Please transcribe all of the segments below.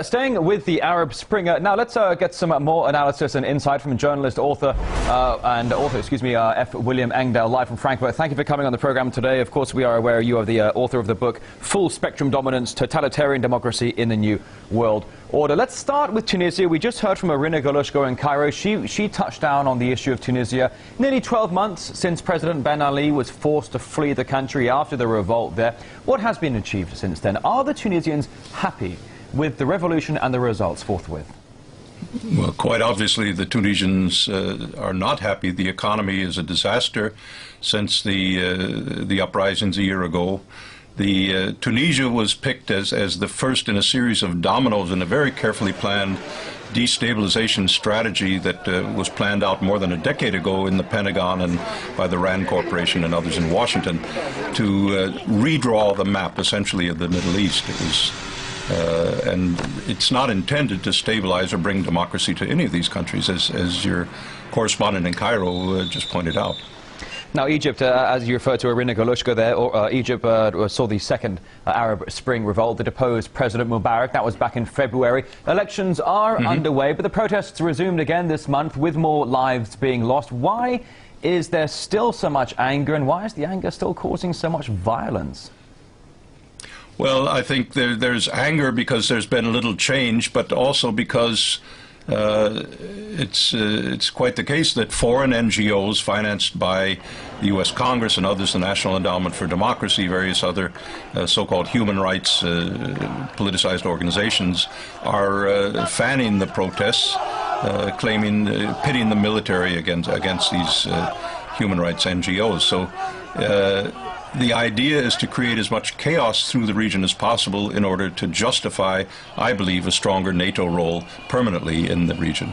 Staying with the Arab Spring, now let's get some more analysis and insight from journalist, author, F. Wiliam Engdahl, live from Frankfurt. Thank you for coming on the program today. Of course, we are aware you are the author of the book Full Spectrum Dominance, Totalitarian Democracy in the New World Order. Let's start with Tunisia. We just heard from Irina Galushko in Cairo. She touched down on the issue of Tunisia. Nearly 12 months since President Ben Ali was forced to flee the country after the revolt there. What has been achieved since then? Are the Tunisians happy with the revolution and the results forthwith? Well, quite obviously the Tunisians are not happy. The economy is a disaster since the uprisings a year ago. Tunisia was picked as the first in a series of dominoes in a very carefully planned destabilization strategy that was planned out more than a decade ago in the Pentagon and by the RAND Corporation and others in Washington to redraw the map, essentially, of the Middle East. It was and it's not intended to stabilize or bring democracy to any of these countries, as your correspondent in Cairo just pointed out. Now, Egypt, as you referred to Irina Galushko there, Egypt saw the second Arab Spring revolt that deposed President Mubarak. That was back in February. Elections are underway, but the protests resumed again this month with more lives being lost. Why is there still so much anger, and why is the anger still causing so much violence? Well, I think there's anger because there's been little change, but also because it's quite the case that foreign NGOs financed by the U.S. Congress and others, the National Endowment for Democracy, various other so-called human rights politicized organizations, are fanning the protests, pitting the military against these human rights NGOs. So the idea is to create as much chaos through the region as possible in order to justify, I believe, a stronger NATO role permanently in the region.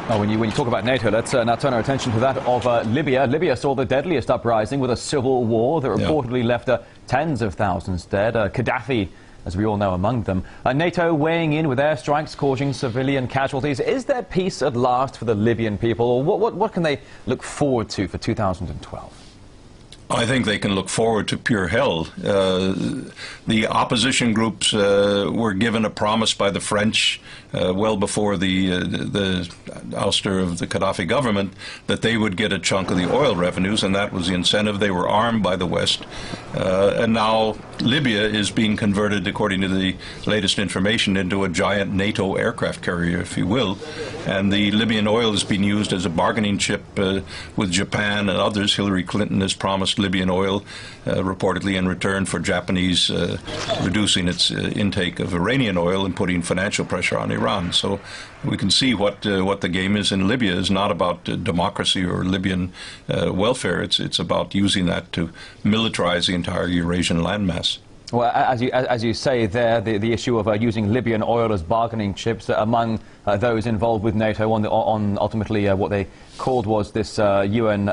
When you talk about NATO, let's now turn our attention to that of Libya. Libya saw the deadliest uprising with a civil war that reportedly left tens of thousands dead. Gaddafi, as we all know, among them. NATO weighing in with airstrikes causing civilian casualties. Is there peace at last for the Libyan people, or what can they look forward to for 2012? I think they can look forward to pure hell. The opposition groups were given a promise by the French well before the ouster of the Gaddafi government that they would get a chunk of the oil revenues, and that was the incentive. They were armed by the West. And now Libya is being converted, according to the latest information, into a giant NATO aircraft carrier, if you will. And the Libyan oil is being used as a bargaining chip with Japan and others. Hillary Clinton has promised Libyan oil, reportedly in return for Japanese reducing its intake of Iranian oil and putting financial pressure on Iran. So we can see what the game is in Libya is not about democracy or Libyan welfare. It's about using that to militarize the entire Eurasian landmass. Well, as you say there, the issue of using Libyan oil as bargaining chips among those involved with NATO on ultimately what they called was this UN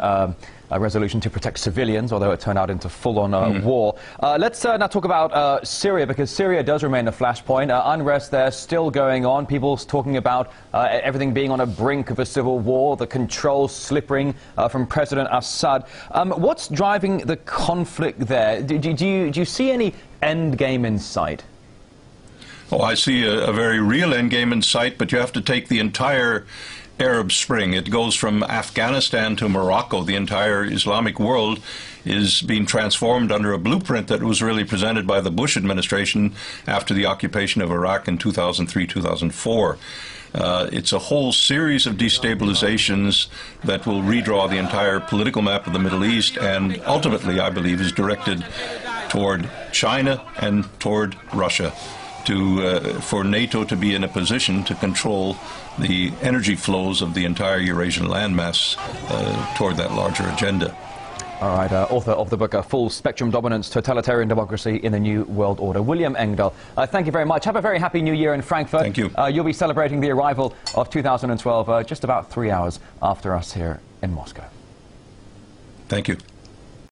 resolution to protect civilians, although it turned out into full-on war. Let's now talk about Syria, because Syria does remain a flashpoint. Unrest there still going on. People talking about everything being on a brink of a civil war, the control slipping from President Assad. What's driving the conflict there? Do you see any end game in sight? Oh, I see a very real end game in sight, but you have to take the entire Arab Spring. It goes from Afghanistan to Morocco. The entire Islamic world is being transformed under a blueprint that was really presented by the Bush administration after the occupation of Iraq in 2003-2004. It's a whole series of destabilizations that will redraw the entire political map of the Middle East, and ultimately, I believe, is directed toward China and toward Russia, for NATO to be in a position to control the energy flows of the entire Eurasian landmass toward that larger agenda. All right, author of the book Full Spectrum Dominance, Totalitarian Democracy in the New World Order, Wiliam Engdahl. Thank you very much. Have a very happy New Year in Frankfurt. Thank you. You'll be celebrating the arrival of 2012 just about 3 hours after us here in Moscow. Thank you.